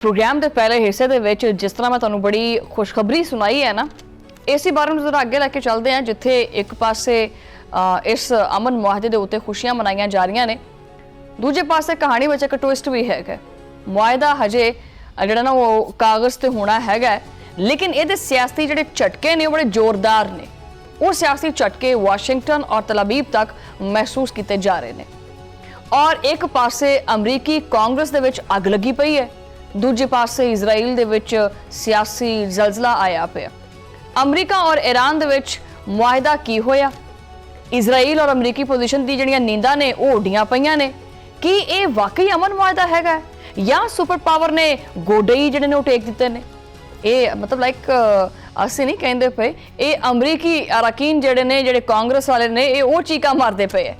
Programme के पहले हिस्से के जिस तरह मैं तुहानूं बड़ी खुशखबरी सुनाई है ना, इसी बारे में जरा अगे लैके चलते हैं। जिथे एक पासे इस अमन मुआहदे के उत्ते खुशियां मनाई जा रही ने, दूजे पासे कहानी में एक ट्विस्ट भी है। मुआहदा हजे जिहड़ा ना वो कागज़ ते होना है, लेकिन ये सियासी जिहड़े झटके ने बड़े जोरदार ने। वो सियासी झटके वाशिंगटन और तलाबीब तक महसूस किए जा रहे हैं। और एक पासे अमरीकी कांग्रेस दे विच अग लगी पई है, दूजे पासे इजराइल दे विच सियासी जलजला आया पिया। अमरीका और ईरान दे विच मुआहदा की होया, इजराइल और अमरीकी पोजीशन दी जिहड़ियां नींदां ने वो उड्डियां पईयां ने। कि ये वाकई अमन मुआहदा हैगा या सुपर पावर ने गोडे ही जिहड़े ने वो टेक दित्ते ने? ये मतलब लाइक असीं नहीं कहंदे पे, ये अमरीकी अरकान जिहड़े ने, जिहड़े कांग्रेस वाले ने, ये वो चीका मारदे पे है।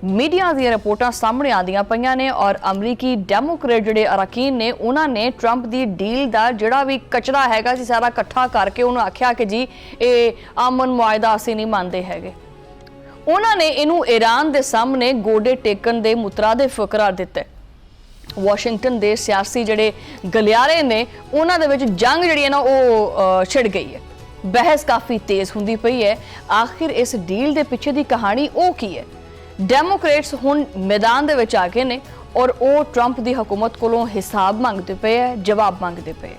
मीडिया दी रिपोर्टां सामने आंदियां पईयां ने और अमरीकी डेमोक्रेट जिहड़े अरकान ने, उन्होंने ट्रंप दी डील दा जिहड़ा भी कचरा हैगा सी सारा इकट्ठा करके उन्होंने आख्या कि जी ये अमन मुआहदा असीं नहीं मानदे हैगे। उन्होंने इनू ईरान दे सामने गोडे टेकन दे मुतरादिफ करार दिता। वाशिंगटन दे सियासी जिहड़े गलियारे ने, उन्हां दे विच जंग जिहड़ी है ना वो छिड़ गई है। बहस काफ़ी तेज़ हुंदी पई है। आखिर इस डील दे पिछे दी कहानी वो की है? डेमोक्रेट्स हुण मैदान दे विच आ गए ने और वो ट्रंप दी हुकूमत कोलों हिसाब मंगदे पे है, जवाब मंगदे पे है।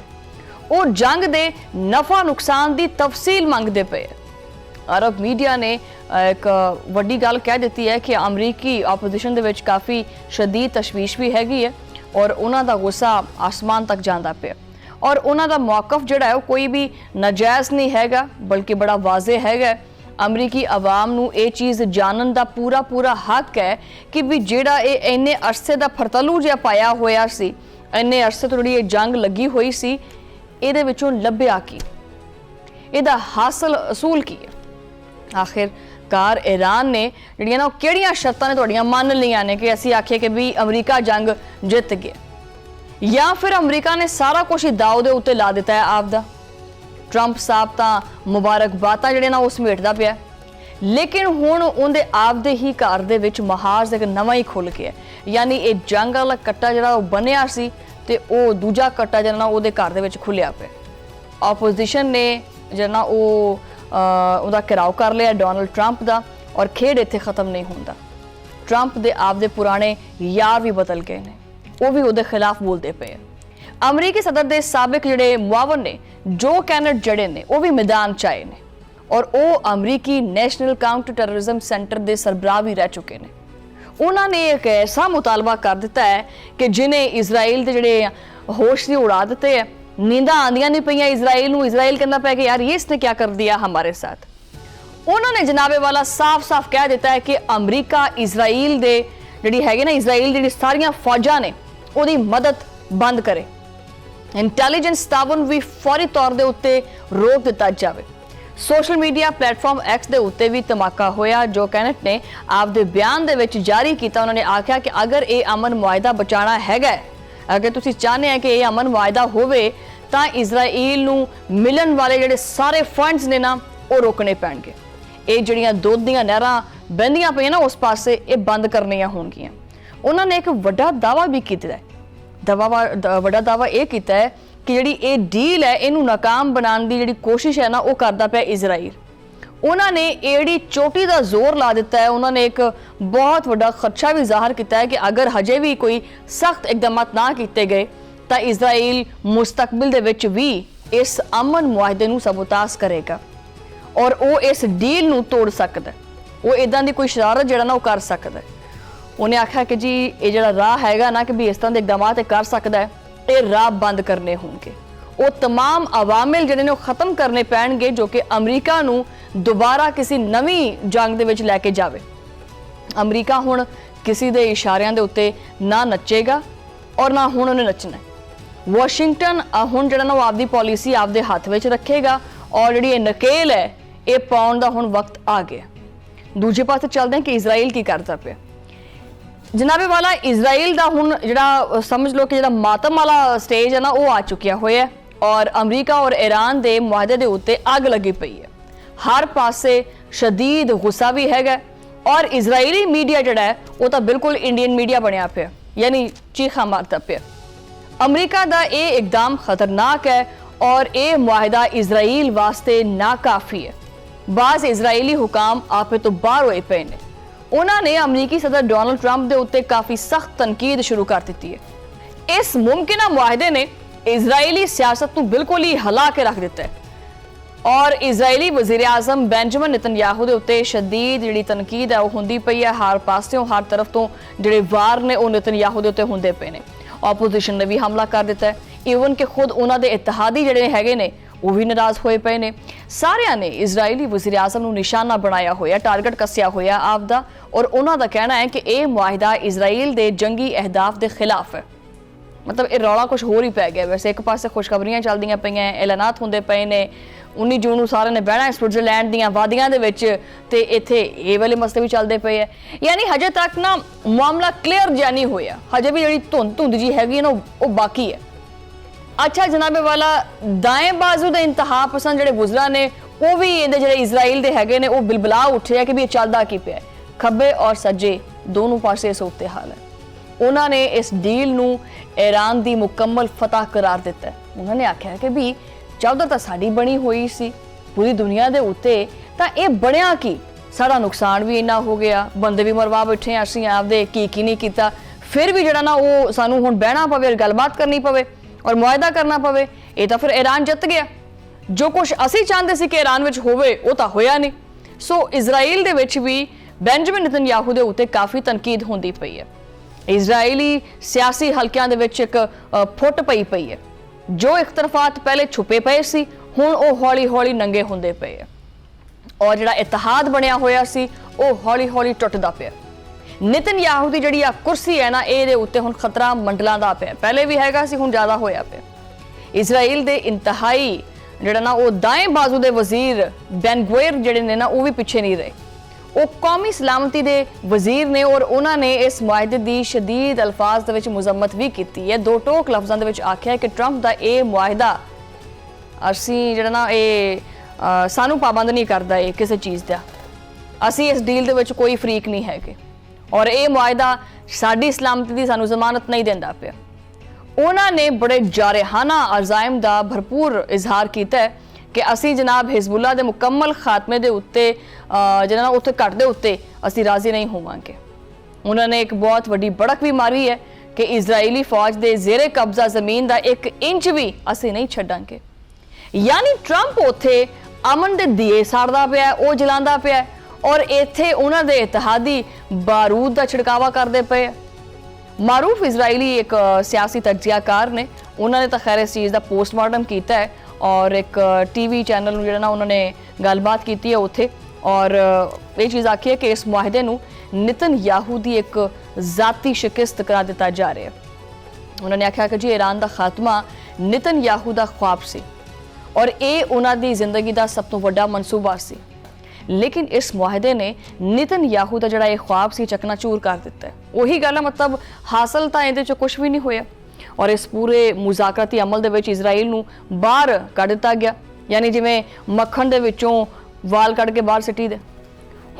वो जंग दे नफा नुकसान दी तफसील मंगदे पे है। अरब मीडिया ने एक वड्डी गल कह दी है कि अमरीकी ऑपोजिशन दे विच काफ़ी शदीद तशवीश भी हैगी है और उन्हां दा गुस्सा आसमान तक जांदा पिया। और उन्हां दा मौकफ जिहड़ा है कोई भी नाजायज़ नहीं हैगा, बल्कि बड़ा वाजे हैगा। अमरीकी आवाम नूं ये चीज़ जानन दा पूरा पूरा हक है कि भी जिहड़ा ये इन्ने अरसे दा फरतलू जिहा पाया होया सी, इन्ने अरसे तो जिहड़ी जंग लगी हुई सी, इहदे विचों लभ्या की, इहदा हासिल असूल की है। आखिरकार ईरान ने जिहड़ियां ना किहड़ियां शर्तां ने तुहाड़ियां मान लियां ने कि असीं आखिए कि भी अमरीका जंग जित गया, या फिर अमरीका ने सारा कुछ ही दाव दे उत्ते ला दिता है आपदा। ट्रंप साहब तां मुबारकबादां जिहड़े ना वो समेटदा पिया, लेकिन हुण उहदे आपदे ही घर दे विच महाज एक नवां ही खुल गया। यानी ये जंग वाला कट्टा जिहड़ा बनिया सी ते वो दूजा कट्टा जिहड़ा ना उहदे घर दे विच खुलिया पिया। ऑपोजिशन ने जिहड़ा ना वो उहदा घेराव कर लिया डोनाल्ड ट्रंप दा, और खेड इत्थे खत्म नहीं हुंदा। ट्रंप दे आपदे पुराने यार भी बदल गए ने, वो भी उहदे खिलाफ बोलते पे। अमरीकी सदर दे साबिक जिहड़े मुआवन ने जो कैनेट जड़े ने वो भी मैदान च आए ने और वो अमरीकी नेशनल काउंटर टेररिज्म सेंटर दे सरबराह भी रह चुके ने। उन्होंने एक ऐसा मुतालबा कर दिता है कि जिन्हें इजराइल के जिहड़े होश से उड़ा दिते है। नींदा आंदियां नहीं पईयां इजराइल नूं। इजराइल कहना पाया कि यार ये इसने क्या कर दिया हमारे साथ। उन्होंने जनाबे वाला साफ साफ कह दिता है कि अमरीका इजराइल दे जिहड़ी हैगी ना, इजराइल दी सारियां फौजां ने उहदी मदद बंद करे। इंटैलीजेंस तावन भी फौरी तौर दे उत्ते रोक दिता जाए। सोशल मीडिया प्लेटफॉर्म एक्स दे उत्ते भी धमाका होया। जो कैनेट ने आपदे बयान दे विच जारी किया, उन्होंने आख्या कि अगर ये अमन मुआहदा बचाना हैगा, अगर तुसीं चाहते हैं कि ये अमन मुआहदा होवे तां इजराइल नूं मिलन वाले जिहड़े सारे फंड्स ने ना वो रोकने पैणगे। ये जिहड़ियां दुध दीयां नहरां बहंदियां पईयां ना उस पासे ये बंद करनियां होणगियां। उन्होंने एक वड्डा दावा भी कीता है। वड्डा दावा यह किया है कि जिहड़ी ये डील है इनू नाकाम बनाने की जिहड़ी कोशिश है ना वो करता पिया इजराइल। उन्होंने एड़ी चोटी का जोर ला दिता है। उन्होंने एक बहुत बड़ा खदशा भी जाहिर किया है कि अगर हजे भी कोई सख्त इकदामात ना किए गए तो इजराइल मुस्तकबिल दे विच भी इस अमन मुआहदे नू सबोताज करेगा और वो इस डील नू तोड़ सकता है। वो इदां दी कोई शरारत जिहड़ा ना वो कर सकता है। उन्हें आख्या कि जी ये जिहड़ा राह हैगा ना कि भी इस तरह के इकदामात कर सकता है, ये राह बंद करने होंगे। वो तमाम अवामिल जिहड़े ने खत्म करने पैणगे जो कि अमरीका नू दोबारा किसी नवी जंग दे विच लैके जावे। अमरीका हुण किसी दे इशारियां दे उत्ते ना नचेगा और ना हुण उन्हें नचना है। वाशिंगटन हुण जिहड़ा ना आपदी पॉलिसी आपदे हत्थ विच रखेगा और जिहड़ी नकेल है ये पाउण दा हुण वक्त आ गया। दूजे पासे चलदे हैं कि इजराइल की करदा पिया। जनाबे वाला इजराइल दा हुण जिहड़ा समझ लो कि जिहड़ा मातम वाला स्टेज है ना वो आ चुकिया होया है और अमरीका और ईरान दे मुआहदे दे उत्ते अग लगी पई है। हर पासे शदीद गुस्सा भी हैगा और इजराइली मीडिया जिहड़ा है वो तो बिल्कुल इंडियन मीडिया बनिया पिया, यानी चीखा मारता पिया। अमरीका का यह इकदाम खतरनाक है और यह मुआहिदा इजराइल वास्ते नाकाफी है। बाज़ इजरायली हुकाम आपे तो बाहर होए पे ने। उन्होंने अमरीकी सदर डोनाल्ड ट्रंप के उत्ते काफ़ी सख्त तनकीद शुरू कर दी है। इस मुमकिन मुआहिदे ने इजरायली सियासत को बिल्कुल ही हिला के रख दिता है और इजरायली वजीर आजम बेंजामिन नेतन्याहू के उत्ते शदीद जी तनकीद है वो होंदी पई है। हर पासों हर तरफ तो जोड़े वार ने वो नेतन्याहू के उत्ते होंदे पे ने। ऑपोजिशन ने भी हमला कर दिता है, ईवन कि खुद उन्होंने इत्तेहादी जोड़े हैगे ने वो भी नाराज होए पे ने। सारिया ने इजरायली वजीर आजम को निशाना बनाया होया, टारगेट कसिया होया आपदा और उन्होंने कहना है कि यह मुआहिदा इजराइल के जंगी अहदाफ के खिलाफ है। मतलब ये रौला कुछ होर ही पै गया। वैसे एक पासे खुशखबरियां चलदियां पईयां, ऐलानात होंदे पे ने। 19 जून को सारे ने बहना स्विट्जरलैंड दीयां वादियां दे विच ते इत्थे ये वाले मसले भी चलते पे है। यानी हजे तक ना मामला क्लीयर जिहा नहीं होया, हजे भी जी धुंध जी हैगी ना वो बाकी है। अच्छा जनाबे वाला दाएं बाजू के इंतहा पसंद जोड़े गुजरा ने वो भी ये इजराइल के हैगे ने वो बिलबिला उठे है कि भी चलता की पे। खब्बे और सज्जे दोनों पासे सूरत हाल है। उन्होंने इस डील नूं ईरान की मुकम्मल फतह करार दिता है। उन्होंने आख्या कि भी चाहता तो साड़ी बनी हुई सी पूरी दुनिया के उत्ते, तो यह बनया कि सारा नुकसान भी इन्ना हो गया, बंदे भी मरवा बैठे असीं आपदे की नहीं किया, फिर भी जड़ा ना वो सानू हुण बहना पवे और गलबात करनी पवे और मुआहिदा करना पवे। ये तो फिर ईरान जित गया। जो कुछ असीं चाहते सी कि ईरान विच होवे वो तो होया नहीं। सो इजराइल दे विच भी बेंजामिन नेतन्याहू दे उत्ते काफ़ी तनकीद होंदी पई है। इजरायली सियासी हलकियां दे विच एक फुट पई है। जो इख्तलाफात पहले छुपे पे सी हुण वो हौली हौली नंगे होंदे पे है और जिहड़ा इत्तेहाद बनया होया सी वो हौली हौली टुटदा पिया। नेतन्याहू की जिहड़ी कुर्सी है ना ये उत्ते हुण खतरा मंडलांदा पिया, पहले भी हैगा सी हुण ज़्यादा होया पिया। इजराइल दे इंतहाई जिहड़ा ना वो दाएं बाजू दे वजीर बेन ग्वेर जिहड़े ने ना वो भी पिछे नहीं रहे। वो कौमी सलामती के वजीर ने और उन्होंने इस मुआहिदे की शदीद अल्फाज दे विच मुजम्मत भी की है। दो टोक लफ्ज़ों दे विच आख्या कि ट्रंप का यह मुआहिदा असीं जिहड़ा ना ये सानू पाबंद नहीं करता है किसी चीज़ का, असीं इस डील दे विच कोई फरीक नहीं है और ये मुआहिदा साडी सलामती की सानू जमानत नहीं देंदा पिया। उन्होंने बड़े जारहाना अज़ाइम का भरपूर इजहार किया है कि असी जनाब हिजबुल्ला के मुकम्मल खात्मे के उत्ते जिहड़ा उत्थे घट दे उत्ते असी राजी नहीं होवांगे। उन्होंने एक बहुत वड्डी बड़क भी मारी है कि इजरायली फौज के जेरे कब्जा जमीन का 1 इंच भी असी नहीं छड्डांगे। यानी ट्रंप उत्थे अमन के दिए साड़दा पिया, वो जलांदा पिया और इत्थे उन्हां दे इत्तेहादी बारूद का छिड़कावा करते पे। मारूफ इजरायली एक सियासी तजियाकार ने उन्होंने तो खैर इस चीज़ का पोस्टमार्टम किया है और एक टीवी चैनल जो ना उन्होंने गलबात की है उत्थे और ये चीज़ आखी है कि इस मुआहिदे नूं नेतन्याहू की एक जाती शिकस्त करा दिता जा रहा है। उन्होंने आख्या कि जी ईरान का खात्मा नेतन्याहू का ख्वाब सी और ये उन्होंने जिंदगी का सब तो बड़ा मनसूबा सी, लेकिन इस मुआहिदे ने नेतन्याहू का जिहड़ा ख्वाब सी चकनाचूर कर दिता है। वही गल है, मतलब हासिल तो ये कुछ भी नहीं होया और इस पूरे मुज़ाकराती अमल दे विच इजराइल नूं बाहर कढ दिता गया। यानी जिवें मक्खन दे विचों वाल कढ के बाहर सिटी दे।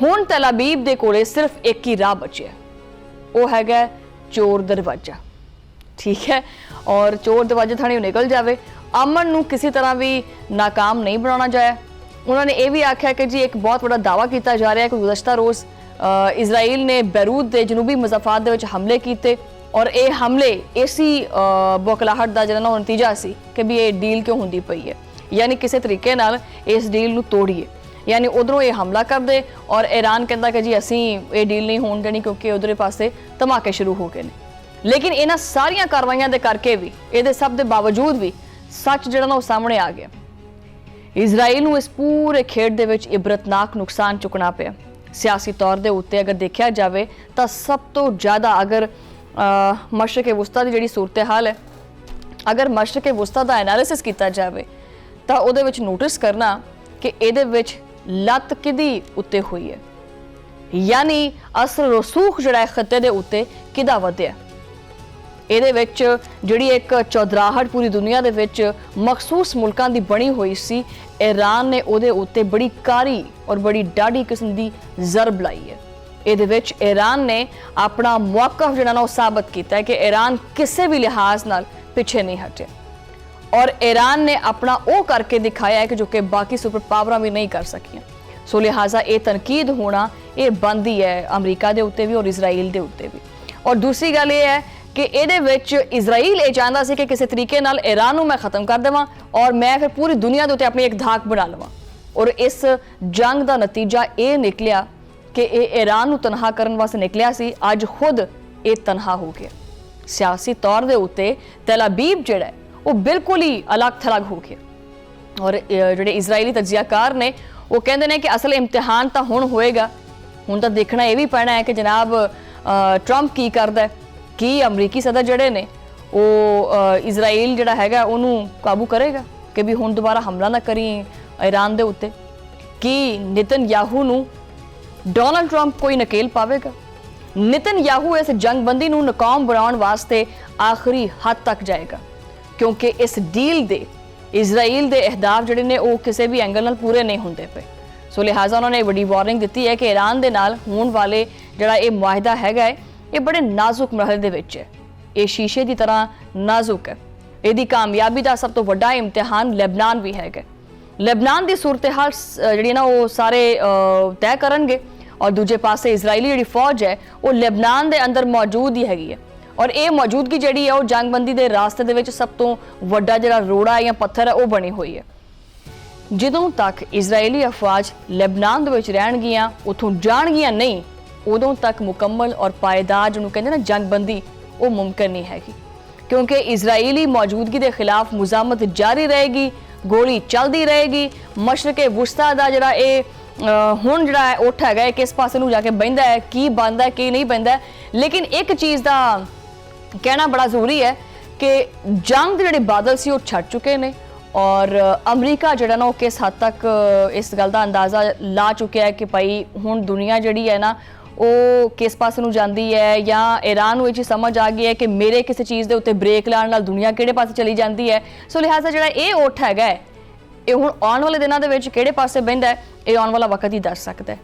हुण तल अबीब दे कोले सिर्फ एक ही राह बचिया, वो हैगा चोर दरवाजा। ठीक है, और चोर दरवाजे थाणी निकल जाए, अमन नूं किसी तरह भी नाकाम नहीं बनाना जाए। उन्होंने ये भी आख्या कि जी एक बहुत बड़ा दावा किया जा रहा है कि गुज़श्ता रोज़ इजराइल ने बैरूत के जनूबी मज़ाफ़ात दे विच हमले किए और ये हमले इसी बौखलाहट का जिहड़ा नतीजा सी कि भी ये डील क्यों होंदी पई है। यानी किसी तरीके नाल इस डील नूं तोड़िए। यानी उधरों ये हमला कर दे और ईरान कहता कि जी असीं ये डील नहीं होण देनी क्योंकि उधरे पासे धमाके शुरू हो गए हैं। लेकिन इन्हां सारियां कार्रवाइयां दे करके भी ये सब के बावजूद भी सच जिहड़ा ना सामने आ गया। इजराइल नूं इस पूरे खेड दे विच इबरतनाक नुकसान चुकना पिया। सियासी तौर के उत्ते अगर देखा जाए तो सब तो ज़्यादा अगर मशरक वुस्ता की जिहड़ी सूरत हाल है, अगर मशरक वुस्ता का एनालिसिस किया जाए तो उहदे विच नोटिस करना कि इहदे विच लत किहदी उत्ते हुई है। यानी असर रसूख जिहड़ा खत्ते दे उत्ते किहदा वधिया। ਇਹਦੇ ਵਿੱਚ ਜਿਹੜੀ एक चौधराहट पूरी दुनिया ਦੇ ਵਿੱਚ मखसूस मुल्कां ਦੀ बनी हुई सी, ईरान ने ਉਹਦੇ ਉੱਤੇ बड़ी कारी और बड़ी डाढ़ी किस्म की ਜ਼ਰਬ लाई है। ਇਹਦੇ ਵਿੱਚ ईरान ने अपना मौकफ ਜਿਹੜਾ ਨਾ ਉਹ ਸਾਬਤ ਕੀਤਾ है कि ईरान किसी भी लिहाज नाल ਪਿੱਛੇ ਨਹੀਂ ਹਟਿਆ ਔਰ ईरान ਨੇ ਆਪਣਾ ਉਹ ਕਰਕੇ ਦਿਖਾਇਆ ਹੈ ਕਿ ਜੋ ਕਿ ਬਾਕੀ ਸੁਪਰ ਪਾਵਰਾਂ ਵੀ ਨਹੀਂ ਕਰ ਸਕੀਆਂ। ਸੋ ਲਿਹਾਜ਼ਾ ਇਹ ਤਨਕੀਦ ਹੋਣਾ ਇਹ ਬਣਦੀ ਹੈ ਅਮਰੀਕਾ ਦੇ ਉੱਤੇ ਵੀ ਔਰ ਇਜ਼ਰਾਈਲ ਦੇ ਉੱਤੇ ਵੀ। ਔਰ ਦੂਸਰੀ ਗੱਲ ਇਹ ਹੈ ਕਿ ਇਹਦੇ ਵਿੱਚ ਇਜ਼ਰਾਈਲ ਇਹ ਚਾਹੁੰਦਾ ਸੀ ਕਿ ਕਿਸੇ ਤਰੀਕੇ ਨਾਲ ईरान ਨੂੰ ਮੈਂ ਖਤਮ ਕਰ ਦੇਵਾਂ ਔਰ ਮੈਂ ਫਿਰ ਪੂਰੀ ਦੁਨੀਆ ਦੇ ਉੱਤੇ ਆਪਣੀ ਇੱਕ ਧਾਕ ਬਣਾ ਲਵਾਂ। ਔਰ ਇਸ ਜੰਗ ਦਾ ਨਤੀਜਾ ਇਹ ਨਿਕਲਿਆ ਕਿ ਇਹ ईरान ਨੂੰ ਤਨਹਾ ਕਰਨ ਵਾਸਤੇ ਨਿਕਲਿਆ ਸੀ, ਅੱਜ ਖੁਦ ਇਹ ਤਨਹਾ ਹੋ ਗਿਆ। ਸਿਆਸੀ ਤੌਰ ਦੇ ਉੱਤੇ ਤੈਲ ਅਬੀਬ ਜਿਹੜਾ ਹੈ ਉਹ ਬਿਲਕੁਲ ਹੀ ਅਲੱਗ-ਥਲੱਗ ਹੋ ਗਿਆ। ਔਰ ਜਿਹੜੇ ਇਜ਼ਰਾਈਲੀ ਤਜਜ਼ੀਆਕਾਰ ਨੇ ਉਹ ਕਹਿੰਦੇ ਨੇ ਕਿ ਅਸਲ ਇਮਤਿਹਾਨ ਤਾਂ ਹੁਣ ਹੋਏਗਾ, ਹੁਣ ਤਾਂ ਦੇਖਣਾ ਇਹ ਵੀ ਪੈਣਾ ਹੈ ਕਿ ਜਨਾਬ ਟਰੰਪ ਕੀ ਕਰਦਾ ਹੈ, ਕੀ ਅਮਰੀਕੀ ਸਦਰ ਜਿਹੜੇ ਨੇ ਉਹ ਇਜ਼ਰਾਈਲ ਜਿਹੜਾ ਹੈਗਾ ਉਹਨੂੰ ਕਾਬੂ ਕਰੇਗਾ ਕਿ ਵੀ ਹੁਣ ਦੁਬਾਰਾ ਹਮਲਾ ਨਾ ਕਰੀ ईरान ਦੇ ਉੱਤੇ। ਕੀ ਨਿਤਨਯਾਹੂ ਨੂੰ ਡੋਨਲਡ ਟਰੰਪ ਕੋਈ ਨਕੇਲ ਪਾਵੇਗਾ? ਨਿਤਨਯਾਹੂ ਇਸ ਜੰਗਬੰਦੀ ਨੂੰ ਨਾਕਾਮ ਬਣਾਉਣ ਵਾਸਤੇ ਆਖਰੀ ਹੱਦ ਤੱਕ ਜਾਏਗਾ ਕਿਉਂਕਿ ਇਸ ਡੀਲ ਦੇ ਇਜ਼ਰਾਈਲ ਦੇ ਅਹਿਦਾਫ ਜਿਹੜੇ ਨੇ ਉਹ ਕਿਸੇ ਵੀ ਐਂਗਲ ਨਾਲ ਪੂਰੇ ਨਹੀਂ ਹੁੰਦੇ ਪਏ। ਸੋ ਲਿਹਾਜ਼ਾ ਉਹਨਾਂ ਨੇ ਵੱਡੀ ਵਾਰਨਿੰਗ ਦਿੱਤੀ ਹੈ ਕਿ ईरान ਦੇ ਨਾਲ ਹੋਣ ਵਾਲੇ ਜਿਹੜਾ ਇਹ ਮੁਆਹਿਦਾ ਹੈਗਾ ਹੈ ਇਹ ਬੜੇ ਨਾਜ਼ੁਕ ਮਰਹਲੇ ਦੇ ਵਿੱਚ ਹੈ। ਇਹ ਸ਼ੀਸ਼ੇ ਦੀ ਤਰ੍ਹਾਂ ਨਾਜ਼ੁਕ ਹੈ। ਇਹਦੀ ਕਾਮਯਾਬੀ ਦਾ ਸਭ ਤੋਂ ਵੱਡਾ ਇਮਤਿਹਾਨ ਲੈਬਨਾਨ ਵੀ ਹੈਗਾ। ਲੈਬਨਾਨ ਦੀ ਸੂਰਤ-ਏ-ਹਾਲ ਜਿਹੜੀ ਨਾ ਉਹ ਸਾਰੇ ਤੈਅ ਕਰਨਗੇ ਔਰ ਦੂਜੇ ਪਾਸੇ ਇਜ਼ਰਾਈਲੀ ਜਿਹੜੀ ਫੌਜ ਹੈ ਉਹ ਲੈਬਨਾਨ ਦੇ ਅੰਦਰ ਮੌਜੂਦ ਹੀ ਹੈਗੀ ਹੈ ਔਰ ਇਹ ਮੌਜੂਦਗੀ ਜਿਹੜੀ ਹੈ ਉਹ ਜੰਗਬੰਦੀ ਦੇ ਰਾਸਤੇ ਦੇ ਵਿੱਚ ਸਭ ਤੋਂ ਵੱਡਾ ਜਿਹੜਾ ਰੋੜਾ ਜਾਂ ਪੱਥਰ ਹੈ ਉਹ ਬਣੀ ਹੋਈ ਹੈ। ਜਦੋਂ ਤੱਕ ਇਜ਼ਰਾਈਲੀ ਅਫਵਾਜ ਲੈਬਨਾਨ ਦੇ ਵਿੱਚ ਰਹਿਣਗੀਆਂ, ਉੱਥੋਂ ਜਾਣਗੀਆਂ ਨਹੀਂ, ਉਦੋਂ ਤੱਕ ਮੁਕੰਮਲ ਔਰ ਪਾਇਦਾਰ ਜਿਹਨੂੰ ਕਹਿੰਦੇ ਨਾ ਜੰਗਬੰਦੀ ਉਹ ਮੁਮਕਿਨ ਨਹੀਂ ਹੈਗੀ ਕਿਉਂਕਿ ਇਜ਼ਰਾਈਲੀ ਮੌਜੂਦਗੀ ਦੇ ਖਿਲਾਫ ਮੁਜ਼ਾਮਤ ਜਾਰੀ ਰਹੇਗੀ, ਗੋਲੀ ਚੱਲਦੀ ਰਹੇਗੀ। ਮਸ਼ਰਕੇ ਵੁਸਤਾ ਦਾ ਜਿਹੜਾ ਇਹ ਹੁਣ ਜਿਹੜਾ ਹੈ ਉੱਠ ਹੈਗਾ ਹੈ ਕਿਸ ਪਾਸੇ ਨੂੰ ਜਾ ਕੇ ਬਹਿੰਦਾ ਹੈ, ਕੀ ਬਣਦਾ ਹੈ ਕੀ ਨਹੀਂ ਬਣਦਾ। ਲੇਕਿਨ ਇੱਕ ਚੀਜ਼ ਦਾ ਕਹਿਣਾ ਬੜਾ ਜ਼ਰੂਰੀ ਹੈ ਕਿ ਜੰਗ ਦੇ ਜਿਹੜੇ ਬਾਦਲ ਸੀ ਉਹ ਛੱਡ ਚੁੱਕੇ ਨੇ ਔਰ ਅਮਰੀਕਾ ਜਿਹੜਾ ਨਾ ਉਹ ਕਿਸ ਹੱਦ ਤੱਕ ਇਸ ਗੱਲ ਦਾ ਅੰਦਾਜ਼ਾ ਲਾ ਚੁੱਕਿਆ ਹੈ ਕਿ ਭਾਈ ਹੁਣ ਦੁਨੀਆ ਜਿਹੜੀ ਹੈ ਨਾ ਉਹ ਕਿਸ ਪਾਸੇ ਨੂੰ ਜਾਂਦੀ ਹੈ ਜਾਂ ईरान ਨੂੰ ਇਹ ਚੀਜ਼ ਸਮਝ ਆ ਗਈ ਹੈ ਕਿ ਮੇਰੇ ਕਿਸੇ ਚੀਜ਼ ਦੇ ਉੱਤੇ ਬ੍ਰੇਕ ਲਾਉਣ ਨਾਲ ਦੁਨੀਆ ਕਿਹੜੇ ਪਾਸੇ ਚਲੀ ਜਾਂਦੀ ਹੈ। ਸੋ ਲਿਹਾਜ਼ਾ ਜਿਹੜਾ ਇਹ ਉੱਠ ਹੈਗਾ ਹੈ ਇਹ ਹੁਣ ਆਉਣ ਵਾਲੇ ਦਿਨਾਂ ਦੇ ਵਿੱਚ ਕਿਹੜੇ ਪਾਸੇ ਬਹਿੰਦਾ ਹੈ ਇਹ ਆਉਣ ਵਾਲਾ ਵਕਤ ਹੀ ਦੱਸ ਸਕਦਾ ਹੈ।